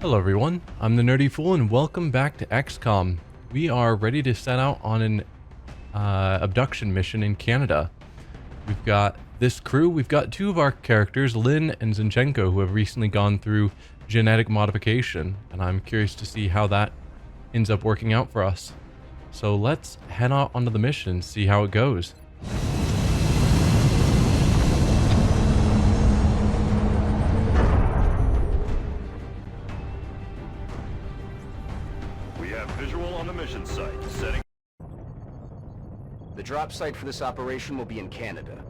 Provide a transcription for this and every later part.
Hello everyone, I'm the Nerdy Fool and welcome back to XCOM. We are ready to set out on an abduction mission in Canada. We've got this crew, we've got two of our characters, Lynn and Zinchenko, who have recently gone through genetic modification, and I'm curious to see how that ends up working out for us. So let's head out onto the mission and see how it goes. Visual on the mission site. Setting. The drop site for this operation will be in Canada.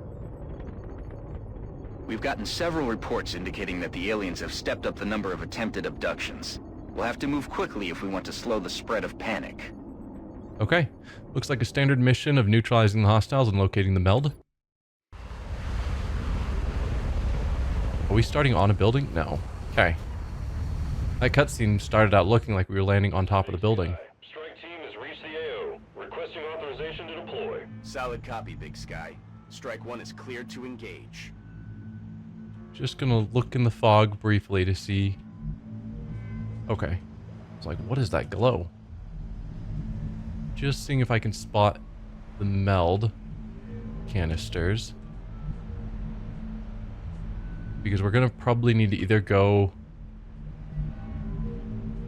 We've gotten several reports indicating that the aliens have stepped up the number of attempted abductions. We'll have to move quickly if we want to slow the spread of panic. Okay, looks like a standard mission of neutralizing the hostiles and locating the meld. Are we starting on a building? No. Okay. That cutscene started out looking like we were landing on top of the building. Strike team has reached the AO. Requesting authorization to deploy. Solid copy, Big Sky. Strike 1 is cleared to engage. Just gonna look in the fog briefly to see. Okay. It's like, what is that glow? Just seeing if I can spot the meld canisters. Because we're gonna probably need to either go...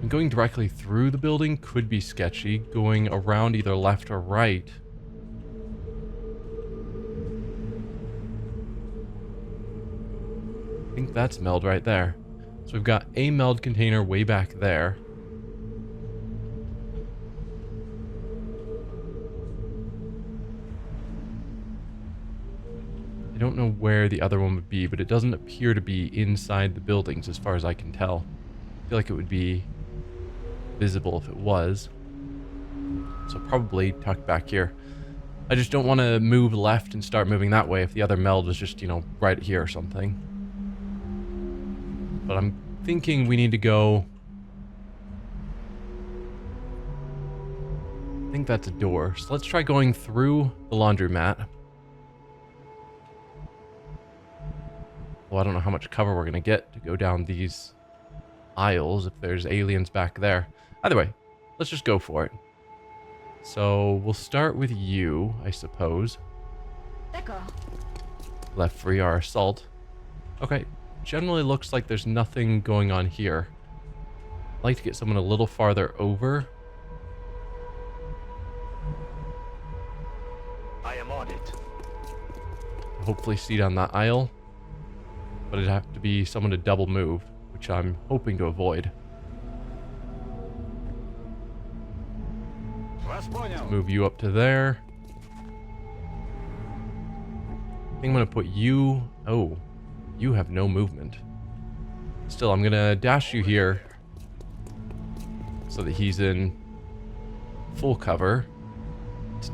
Going directly through the building could be sketchy. Going around either left or right. I think that's meld right there. So we've got a meld container way back there. I don't know where the other one would be, but it doesn't appear to be inside the buildings as far as I can tell. I feel like it would be visible if it was. So probably tucked back here. I just don't want to move left and start moving that way if the other meld was just, you know, right here or something. But I'm thinking we need to go... I think that's a door. So let's try going through the laundromat. Well, I don't know how much cover we're going to get to go down these aisles if there's aliens back there. Either way, let's just go for it. So we'll start with you, I suppose. Left free our assault. Okay, generally looks like there's nothing going on here. I'd like to get someone a little farther over. I am on it. Hopefully see down that aisle. But it'd have to be someone to double move, which I'm hoping to avoid. Let's move you up to there. I think I'm going to put you... Oh, you have no movement. Still, I'm going to dash you here so that he's in full cover.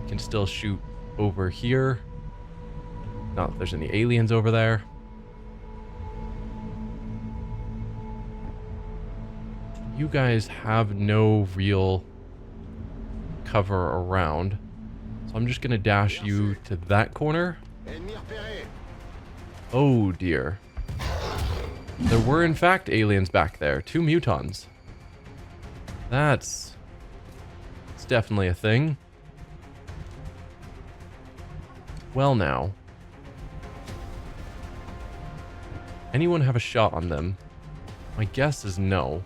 Can still shoot over here. Not that there's any aliens over there. You guys have no real cover around, so I'm just gonna dash you to that corner. Oh dear. There were in fact aliens back there. 2 mutons. It's definitely a thing. Well now. Anyone have a shot on them? My guess is no.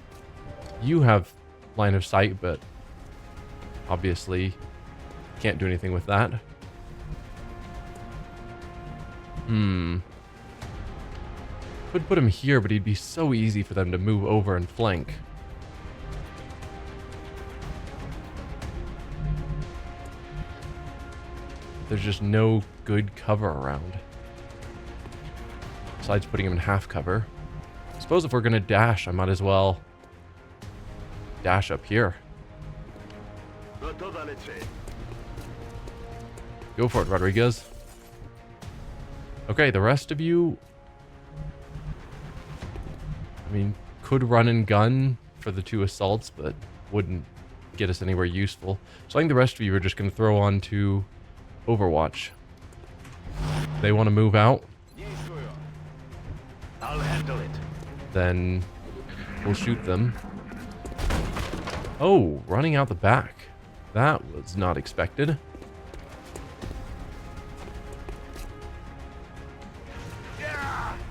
You have line of sight, but obviously can't do anything with that. Could put him here, but he'd be so easy for them to move over and flank. There's just no good cover around. Besides putting him in half cover. I suppose if we're gonna dash, I might as well dash up here. Go for it, Rodriguez. Okay, the rest of you... I mean, could run and gun for the 2 assaults, but wouldn't get us anywhere useful. So I think the rest of you are just going to throw on to Overwatch. They want to move out. I'll handle it. Then We'll shoot them. Oh, running out the back. That was not expected.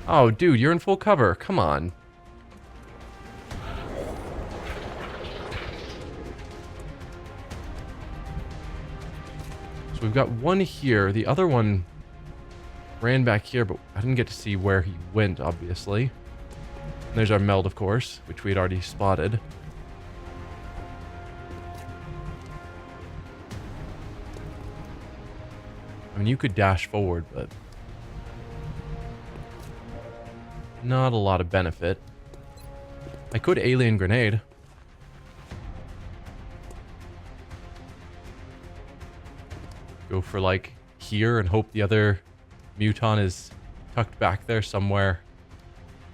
Oh, dude, you're in full cover. Come on. So we've got one here. The other one ran back here, but I didn't get to see where he went, obviously. And there's our meld, of course, which we had already spotted. I mean, you could dash forward, but not a lot of benefit. I could alien grenade. Go for, like, here and hope the other muton is tucked back there somewhere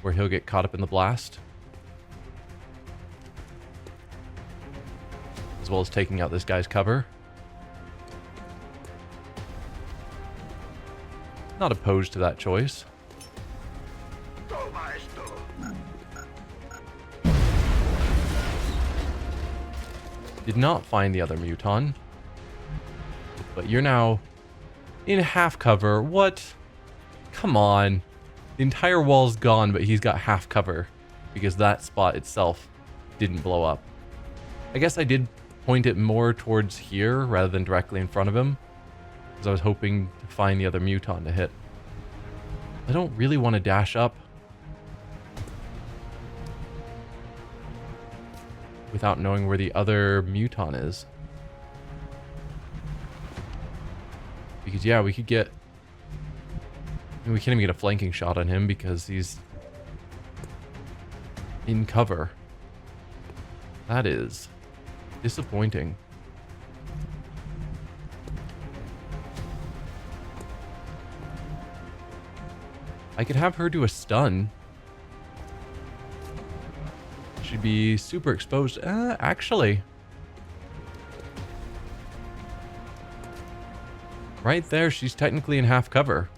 where he'll get caught up in the blast. As well as taking out this guy's cover. Not opposed to that choice. Did not find the other muton. But you're now in half cover. What? Come on. The entire wall's gone, but he's got half cover because that spot itself didn't blow up. I guess I did point it more towards here rather than directly in front of him, because I was hoping to find the other muton to hit. I don't really want to dash up without knowing where the other muton is. Because, yeah, we could get... I mean, we can't even get a flanking shot on him because he's in cover. That is disappointing. I could have her do a stun. She'd be super exposed. Actually. Right there, she's technically in half cover.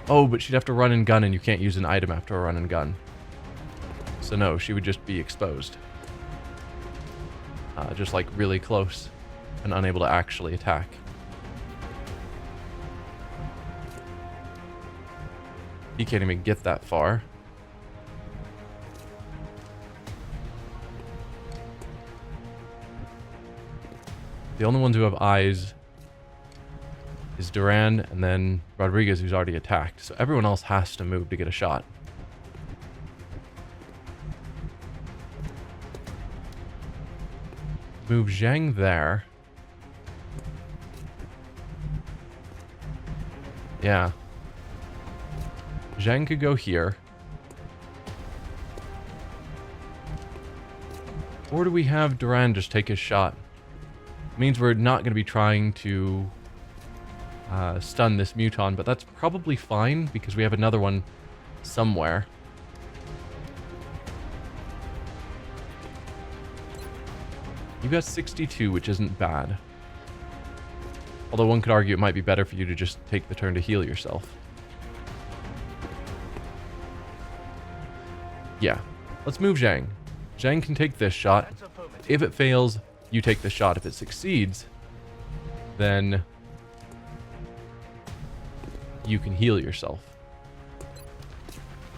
Oh, but she'd have to run and gun, and you can't use an item after a run and gun. So no, she would just be exposed. Just like really close and unable to actually attack. He can't even get that far. The only ones who have eyes is Duran and then Rodriguez, who's already attacked. So everyone else has to move to get a shot. Move Zhang there. Yeah. Zhang could go here. Or do we have Duran just take his shot? Means we're not going to be trying to stun this muton, but that's probably fine because we have another one somewhere. You got 62, which isn't bad. Although one could argue it might be better for you to just take the turn to heal yourself. Yeah, let's move Zhang. Zhang can take this shot. If it fails, you take the shot. If it succeeds, then you can heal yourself.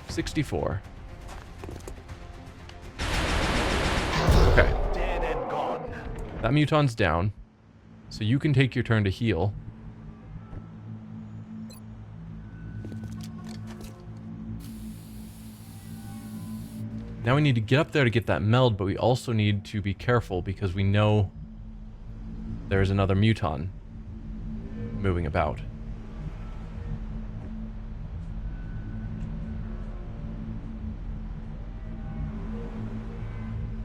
64. Okay. That muton's down, so you can take your turn to heal. Now we need to get up there to get that meld, but we also need to be careful because we know there's another muton moving about.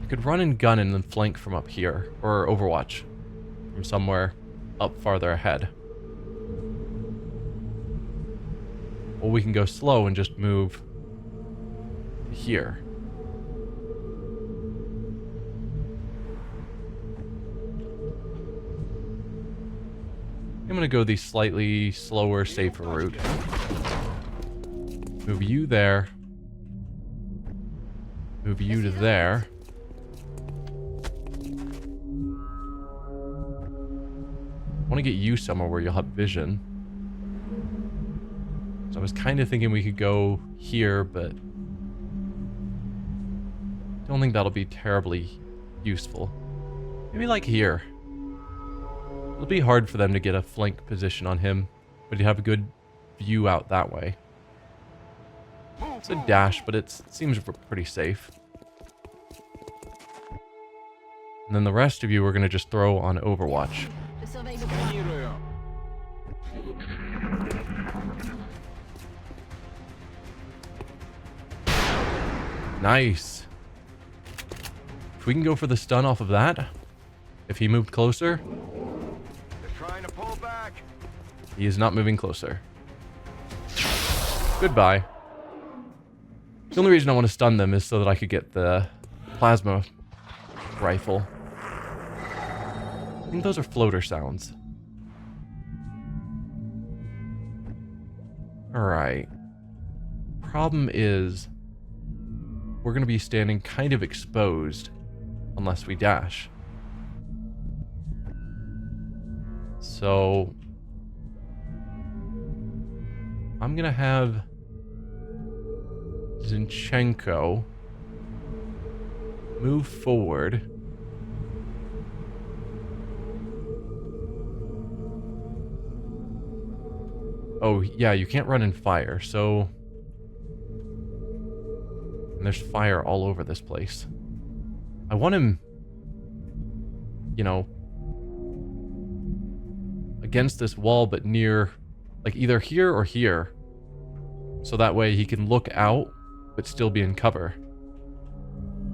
I could run and gun and then flank from up here, or Overwatch from somewhere up farther ahead. Or we can go slow and just move here. I'm going to go the slightly slower, safer route. Move you there. Move you to there. I want to get you somewhere where you'll have vision. So I was kind of thinking we could go here, but don't think that'll be terribly useful. Maybe like here. It'll be hard for them to get a flank position on him, but you have a good view out that way. It's a dash, but it seems pretty safe. And then the rest of you we're going to just throw on Overwatch. Nice. If we can go for the stun off of that, if he moved closer. They're trying to pull back. He is not moving closer. Goodbye. The only reason I want to stun them is so that I could get the plasma rifle. I think those are floater sounds. Alright. Problem is, we're going to be standing kind of exposed unless we dash. So I'm going to have Zinchenko move forward. Oh, yeah, you can't run in fire, so... And there's fire all over this place. I want him, you know, against this wall, but near, like, either here or here. So that way he can look out, but still be in cover.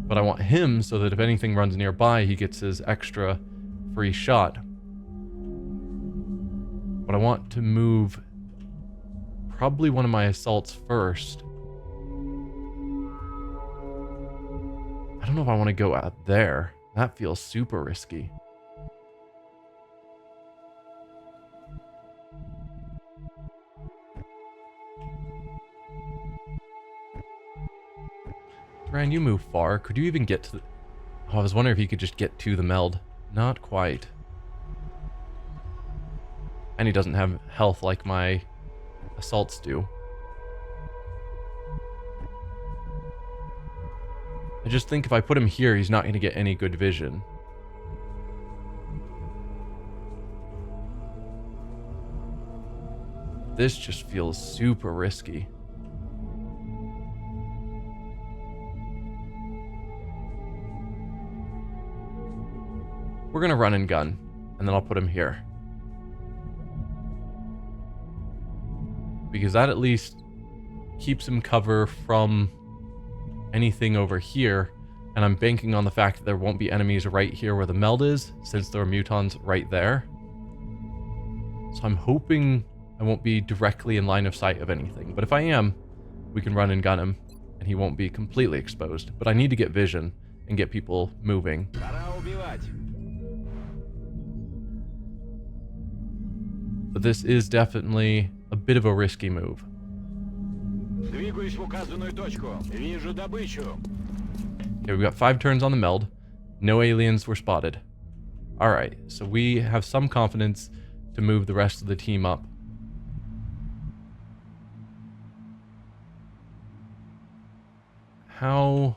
But I want him so that if anything runs nearby, he gets his extra free shot. But I want to move probably one of my assaults first. I don't know if I want to go out there. That feels super risky. Ryan, you move far. Could you even get to the... Oh, I was wondering if you could just get to the meld. Not quite. And he doesn't have health like my assaults do. I just think if I put him here, he's not going to get any good vision. This just feels super risky. We're going to run and gun, and then I'll put him here. Because that at least keeps him cover from anything over here, and I'm banking on the fact that there won't be enemies right here where the meld is, since there are mutons right there. So I'm hoping I won't be directly in line of sight of anything, but if I am, we can run and gun him, and he won't be completely exposed. But I need to get vision and get people moving. But this is definitely a bit of a risky move. Okay, we've got 5 turns on the meld. No aliens were spotted. Alright, so we have some confidence to move the rest of the team up. How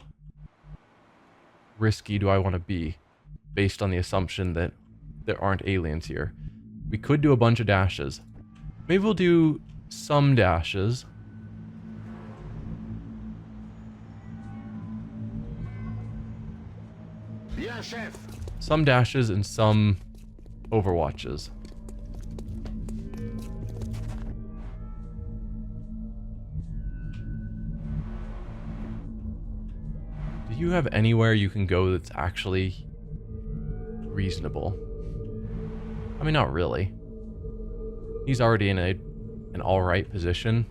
risky do I want to be based on the assumption that there aren't aliens here? We could do a bunch of dashes. Maybe we'll do some dashes. Yeah, chef. Some dashes and some overwatches. Do you have anywhere you can go that's actually reasonable? I mean, not really. He's already in an alright position.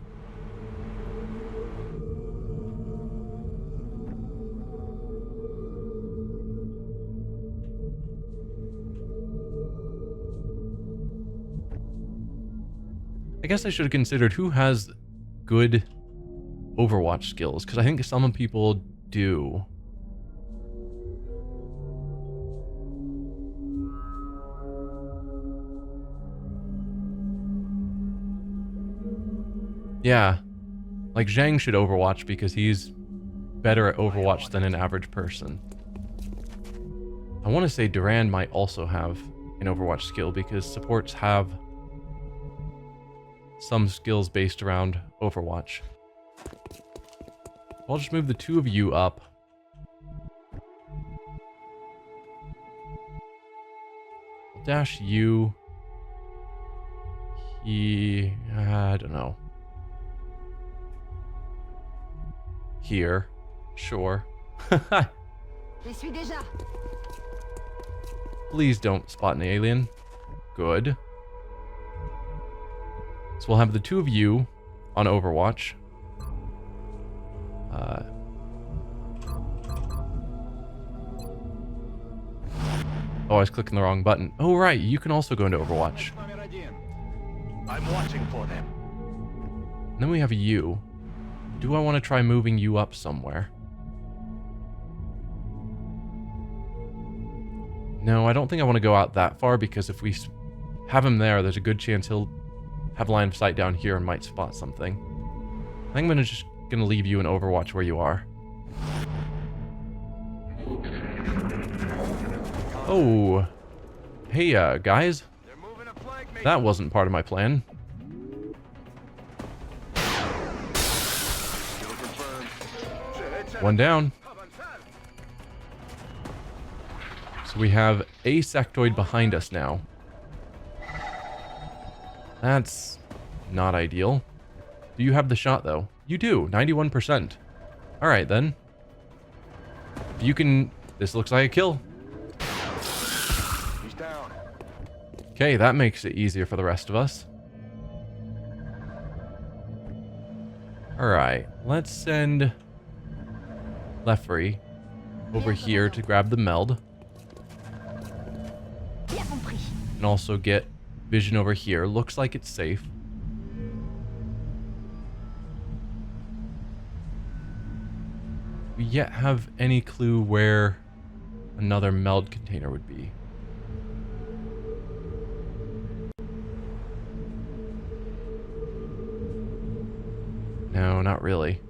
I guess I should have considered who has good Overwatch skills, because I think some people do. Yeah. Like, Zhang should Overwatch because he's better at Overwatch than an average person. I want to say Duran might also have an Overwatch skill because supports have some skills based around Overwatch. I'll just move the two of you up. I'll dash you. I don't know. Here. Sure. Please don't spot an alien. Good. So we'll have the two of you on Overwatch. Oh, I was clicking the wrong button. Oh, right. You can also go into Overwatch. I'm watching for them. And then we have you. Do I want to try moving you up somewhere? No, I don't think I want to go out that far because if we have him there's a good chance he'll have line of sight down here and might spot something. I think I'm just going to leave you in Overwatch where you are. Oh. Hey, guys. That wasn't part of my plan. One down. So we have a sectoid behind us now. That's not ideal. Do you have the shot, though? You do. 91%. Alright, then. If you can... This looks like a kill. He's down. Okay, that makes it easier for the rest of us. Alright, let's send Lefry over here to grab the meld. And also get vision over here. Looks like it's safe. We yet have any clue where another meld container would be. No, not really.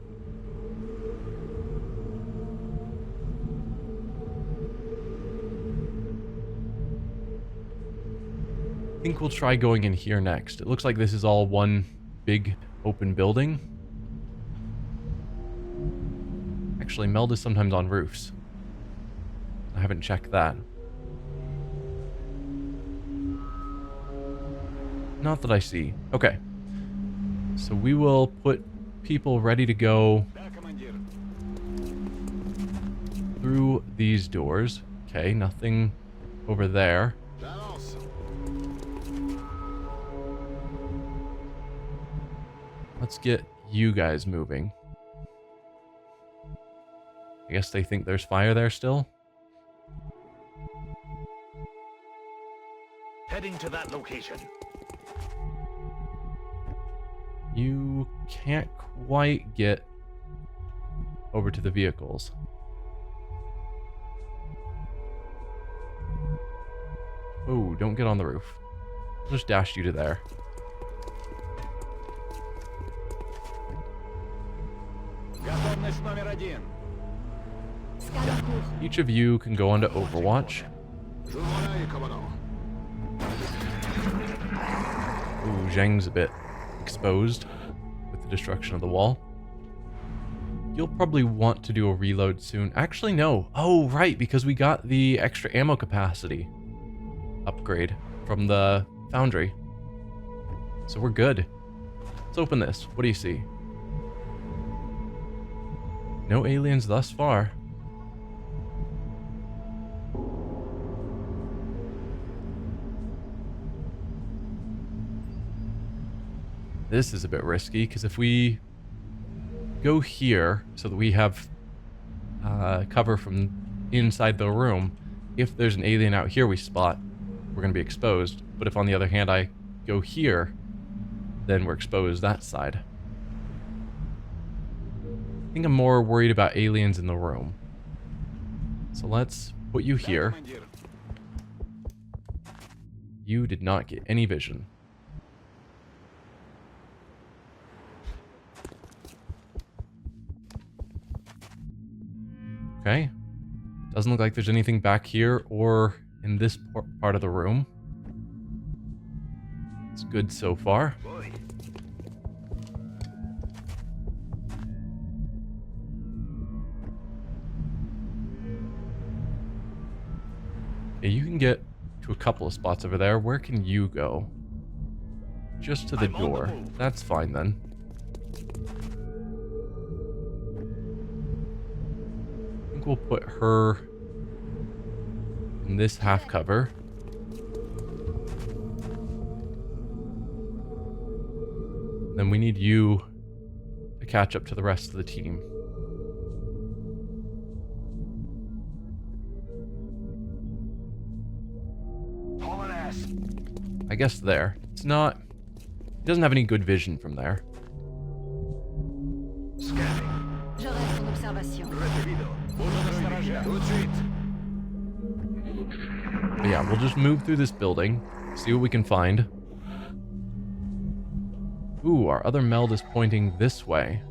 I think we'll try going in here next. It looks like this is all one big open building. Actually, meld is sometimes on roofs. I haven't checked that. Not that I see. Okay. So we will put people ready to go through these doors. Okay, nothing over there. Let's get you guys moving. I guess they think there's fire there still. Heading to that location. You can't quite get over to the vehicles. Oh, don't get on the roof. I'll just dash you to there. Each of you can go onto Overwatch. Ooh, Zhang's a bit exposed with the destruction of the wall. You'll probably want to do a reload soon. Actually, no. Oh, right, because we got the extra ammo capacity upgrade from the foundry. So we're good. Let's open this. What do you see? No aliens thus far. This is a bit risky, because if we go here so that we have cover from inside the room, if there's an alien out here we spot, we're going to be exposed. But if on the other hand I go here, then we're exposed that side. I think I'm more worried about aliens in the room. So let's put you here. You did not get any vision. Okay. Doesn't look like there's anything back here or in this part of the room. It's good so far. Okay, you can get to a couple of spots over there. Where can you go? Just to the door. That's fine then. I think we'll put her in this half cover. Then we need you to catch up to the rest of the team. I guess there. It's not... He doesn't have any good vision from there. Je reste en observation. But yeah, we'll just move through this building, see what we can find. Ooh, our other meld is pointing this way.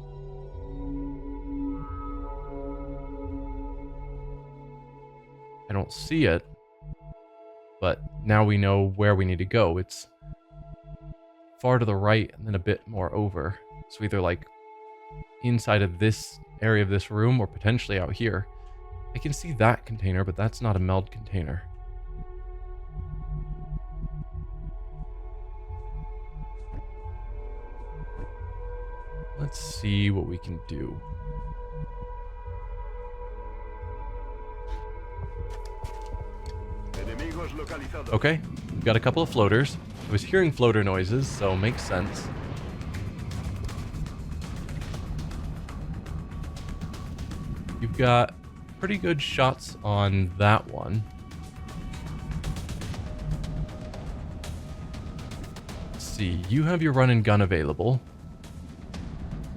I don't see it, but now we know where we need to go. It's far to the right and then a bit more over. So either like inside of this area of this room or potentially out here. I can see that container, but that's not a meld container. Let's see what we can do. Okay, we've got a couple of floaters. I was hearing floater noises, so makes sense. You've got pretty good shots on that one. Let's see, you have your run and gun available.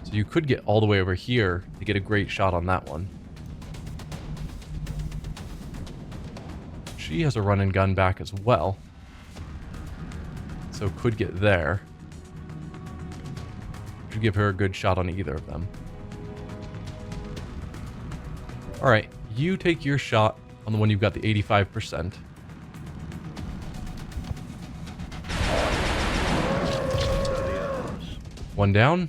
So you could get all the way over here to get a great shot on that one. She has a run and gun back as well. So could get there. Should give her a good shot on either of them. Alright, you take your shot on the one you've got the 85%. One down.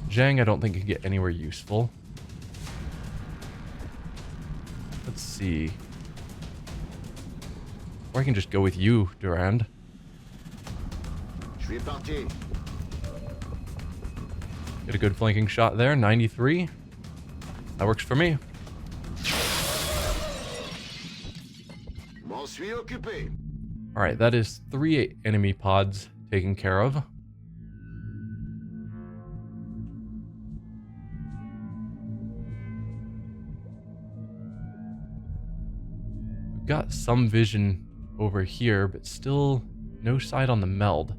Zhang, I don't think can get anywhere useful. Let's see. Or I can just go with you, Durand. Get a good flanking shot there, 93. That works for me. Alright, that is 3 enemy pods taken care of. We've got some vision over here, but still no sight on the meld.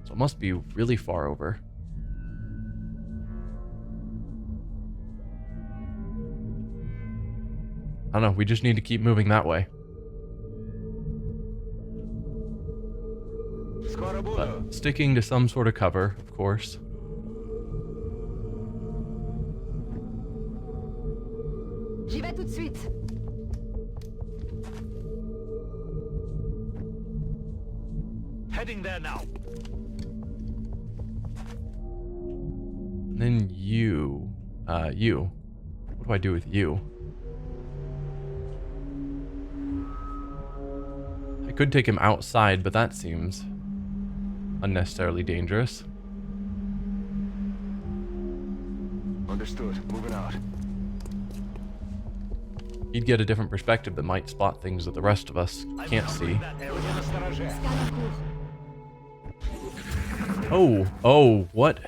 So it must be really far over. I don't know, we just need to keep moving that way. But sticking to some sort of cover, of course. J'y vais tout de suite. Heading there now. And then you. You. What do I do with you? I could take him outside, but that seems unnecessarily dangerous. Understood. Moving out. He'd get a different perspective that might spot things that the rest of us can't see. Oh, what?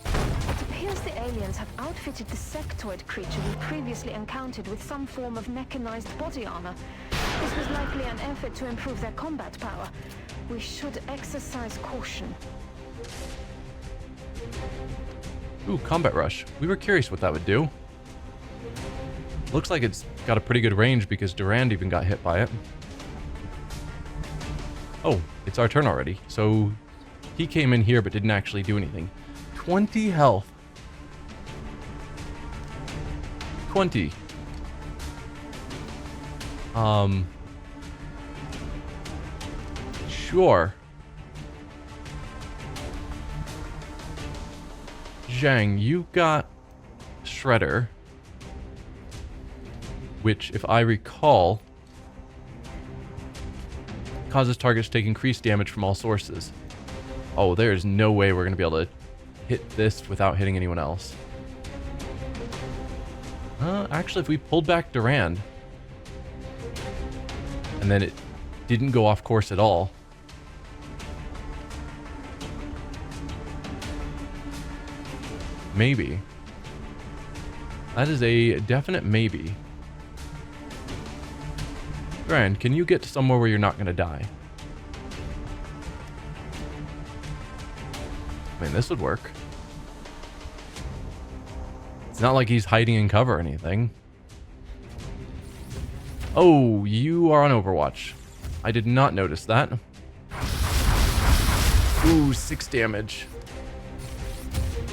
It appears the aliens have outfitted the sectoid creature we previously encountered with some form of mechanized body armor. This was likely an effort to improve their combat power. We should exercise caution. Ooh, combat rush. We were curious what that would do. Looks like it's got a pretty good range because Durand even got hit by it. Oh, it's our turn already. So he came in here but didn't actually do anything. 20 health. 20. Sure. Zhang, you've got Shredder, which, if I recall, causes targets to take increased damage from all sources. Oh, there's no way we're going to be able to hit this without hitting anyone else. Actually, if we pulled back Durand, and then it didn't go off course at all, maybe. That is a definite maybe. Durand, can you get to somewhere where you're not going to die? I mean, this would work. It's not like he's hiding in cover or anything. Oh, you are on Overwatch. I did not notice that. Ooh, 6 damage.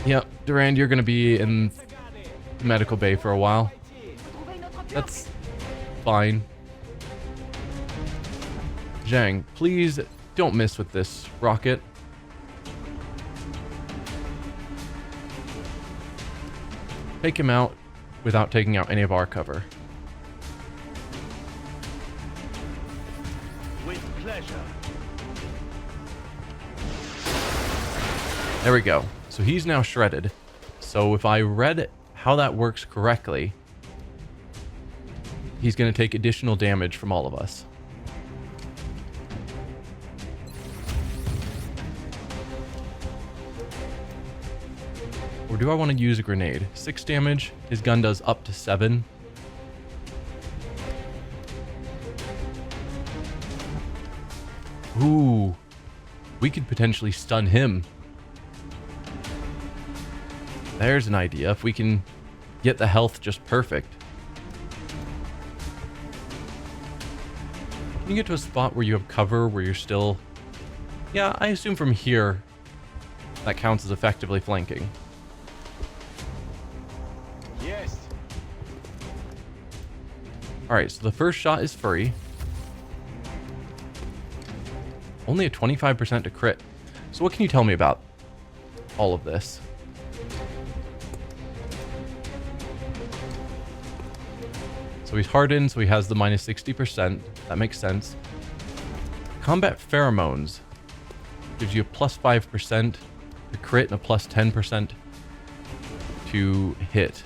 Yep, Durand, you're going to be in the medical bay for a while. That's fine. Zhang, please don't miss with this rocket. Take him out without taking out any of our cover. With pleasure. There we go. So he's now shredded. So if I read how that works correctly, he's going to take additional damage from all of us. Or do I want to use a grenade? 6 damage. His gun does up to 7. Ooh. We could potentially stun him. There's an idea. If we can get the health just perfect. Can you get to a spot where you have cover, where you're still... Yeah, I assume from here that counts as effectively flanking. Yes. Alright, so the first shot is free. Only a 25% to crit. So what can you tell me about all of this? So he's hardened, so he has the minus 60%. That makes sense. Combat pheromones gives you a plus 5% to crit and a plus 10% to hit.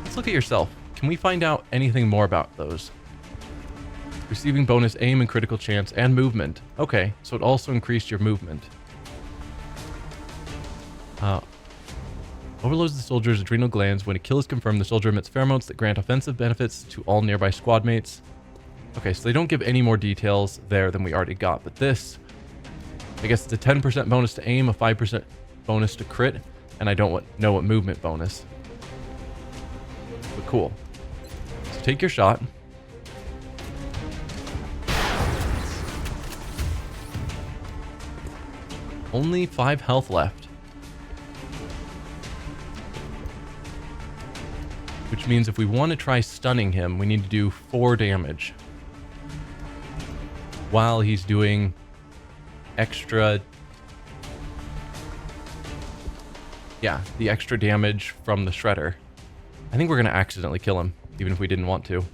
Let's look at yourself. Can we find out anything more about those? Receiving bonus aim and critical chance and movement. Okay, so it also increased your movement. Overloads the soldier's adrenal glands. When a kill is confirmed, the soldier emits pheromones that grant offensive benefits to all nearby squad mates. Okay, so they don't give any more details there than we already got. But this, I guess it's a 10% bonus to aim, a 5% bonus to crit, and I don't know what movement bonus. But cool. So take your shot. Only 5 health left. Which means if we want to try stunning him, we need to do 4 damage. While he's doing extra... Yeah, the extra damage from the shredder. I think we're going to accidentally kill him, even if we didn't want to.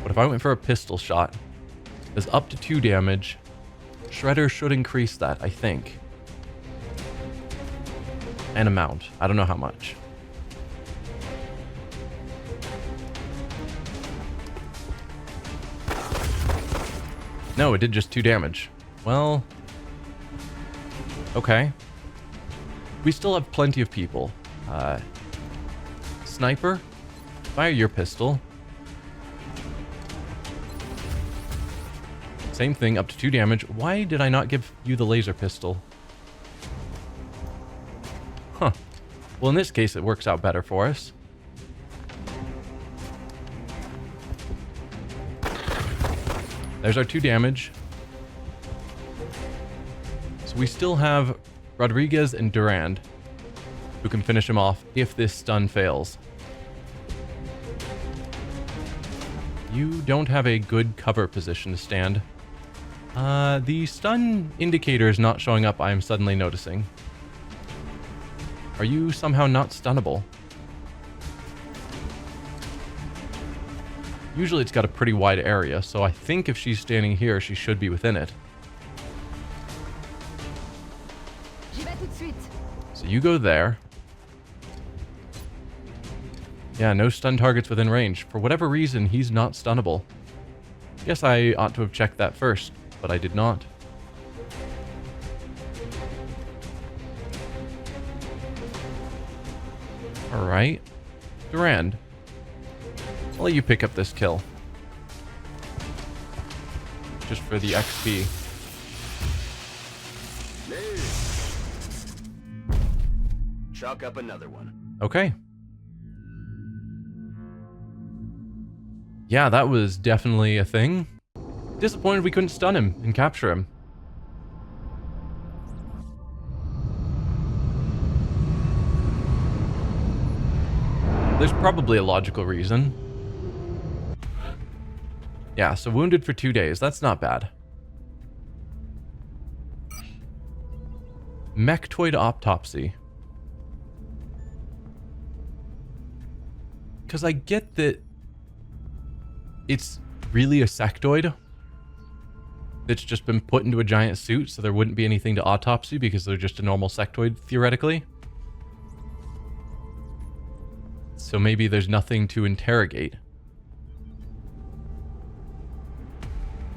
But if I went for a pistol shot, does up to 2 damage. Shredder should increase that, I think. An amount. I don't know how much. No, it did just 2 damage. Well... Okay. We still have plenty of people. Sniper? Fire your pistol. Same thing, up to 2 damage. Why did I not give you the laser pistol? Huh. Well, in this case, it works out better for us. There's our 2 damage. So we still have Rodriguez and Durand. who can finish him off if this stun fails. You don't have a good cover position to stand. The stun indicator is not showing up, I am suddenly noticing. Are you somehow not stunnable? Usually it's got a pretty wide area, so I think if she's standing here, she should be within it. J'y vais tout de suite. So you go there. Yeah, no stun targets within range. For whatever reason, he's not stunnable. Guess I ought to have checked that first, but I did not. Alright. Durand. I'll let you pick up this kill. Just for the XP. Chalk up another one. Okay. Yeah, that was definitely a thing. Disappointed we couldn't stun him and capture him. There's probably a logical reason. Yeah, so wounded for 2 days. That's not bad. Mechtoid autopsy. Because I get that it's really a sectoid that's just been put into a giant suit, so there wouldn't be anything to autopsy because they're just a normal sectoid, theoretically. So maybe there's nothing to interrogate.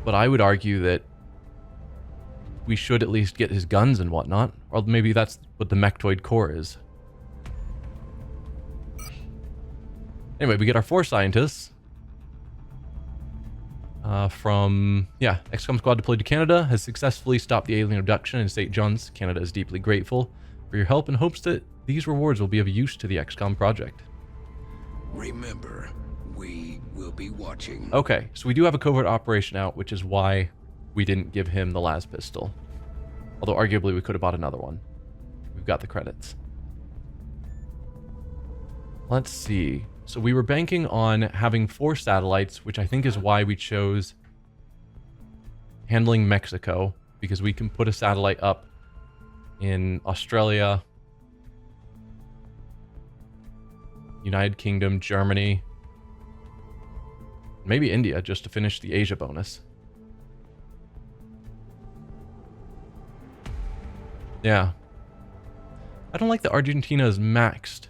But I would argue that we should at least get his guns and whatnot. Or maybe that's what the Mechtoid core is. Anyway, we get our 4 scientists. XCOM squad deployed to Canada, has successfully stopped the alien abduction in St. John's. Canada is deeply grateful for your help and hopes that these rewards will be of use to the XCOM project. Remember, we will be watching. Okay, so we do have a covert operation out, which is why we didn't give him the las pistol. Although arguably we could have bought another one. We've got the credits. Let's see. So we were banking on having 4 satellites, which I think is why we chose handling Mexico, because we can put a satellite up in Australia, United Kingdom, Germany, maybe India, just to finish the Asia bonus. Yeah. I don't like that Argentina is maxed,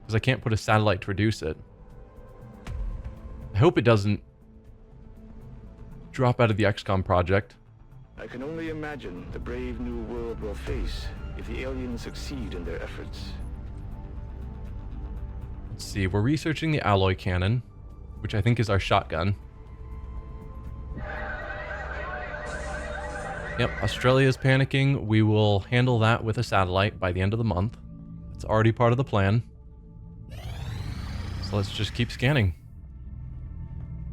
because I can't put a satellite to reduce it. I hope it doesn't drop out of the XCOM project. I can only imagine the brave new world will face if the aliens succeed in their efforts. Let's see, we're researching the alloy cannon, which I think is our shotgun. Yep, Australia's panicking. We will handle that with a satellite by the end of the month. It's already part of the plan. So let's just keep scanning.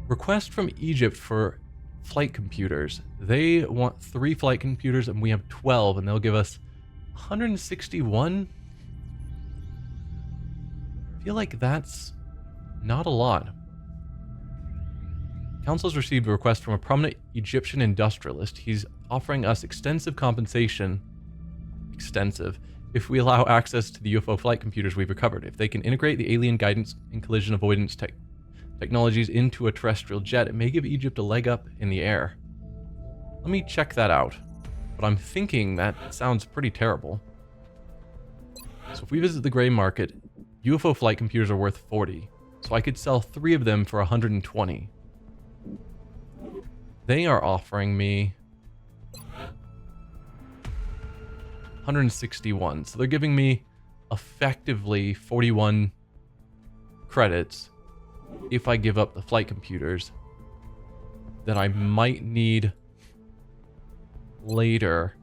Request from Egypt for flight computers. They want 3 flight computers and we have 12, and they'll give us 161. I feel like that's not a lot. Council's received a request from a prominent Egyptian industrialist. He's offering us extensive compensation. Extensive. If we allow access to the UFO flight computers we've recovered. If they can integrate the alien guidance and collision avoidance technologies into a terrestrial jet, it may give Egypt a leg up in the air. Let me check that out. But I'm thinking that sounds pretty terrible. So if we visit the gray market, UFO flight computers are worth 40. So I could sell 3 of them for 120. They are offering me 161. So they're giving me effectively 41 credits if I give up the flight computers that I might need later.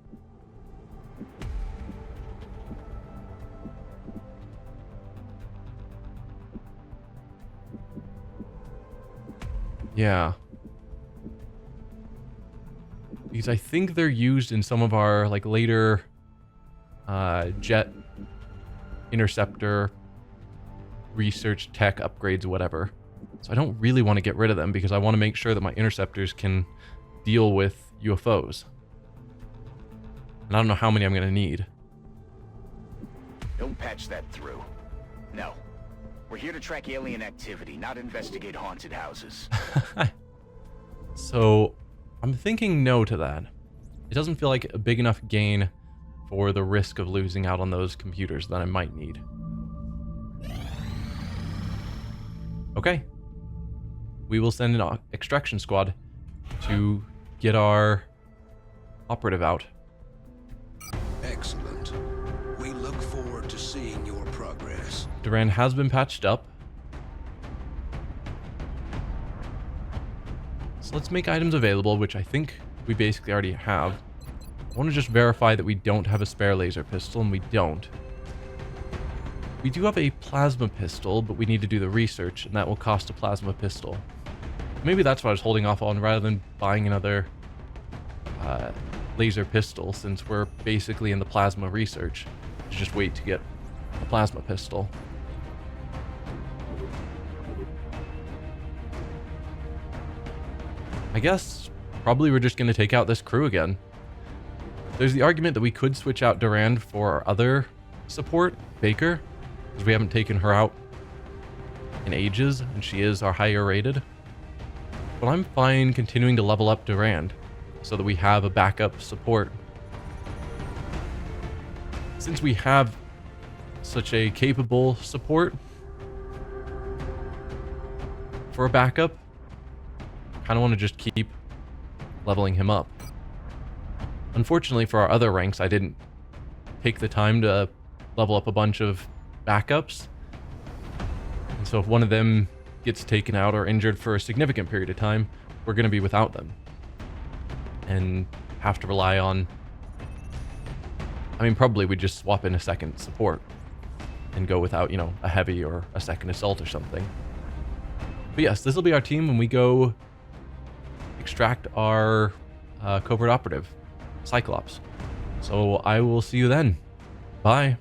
Yeah. Because I think they're used in some of our like later jet interceptor, research, tech, upgrades, whatever. So I don't really want to get rid of them because I want to make sure that my interceptors can deal with UFOs. And I don't know how many I'm going to need. Don't patch that through. No. We're here to track alien activity, not investigate haunted houses. So I'm thinking no to that. It doesn't feel like a big enough gain for the risk of losing out on those computers that I might need. Okay. We will send an extraction squad to get our operative out. Excellent. We look forward to seeing your progress. Duran has been patched up. So let's make items available, which I think we basically already have. I want to just verify that we don't have a spare laser pistol, and we don't. We do have a plasma pistol, but we need to do the research, and that will cost a plasma pistol. Maybe that's what I was holding off on, rather than buying another laser pistol, since we're basically in the plasma research. Just wait to get a plasma pistol. I guess probably we're just going to take out this crew again. There's the argument that we could switch out Durand for our other support, Baker, because we haven't taken her out in ages, and she is our higher rated. But I'm fine continuing to level up Durand so that we have a backup support. Since we have such a capable support for a backup, I kind of want to just keep leveling him up. Unfortunately for our other ranks, I didn't take the time to level up a bunch of backups. And so if one of them gets taken out or injured for a significant period of time, we're going to be without them. And have to rely on... I mean, probably we just swap in a second support and go without, you know, a heavy or a second assault or something. But yes, this will be our team when we go extract our covert operative, Cyclops. So I will see you then. Bye.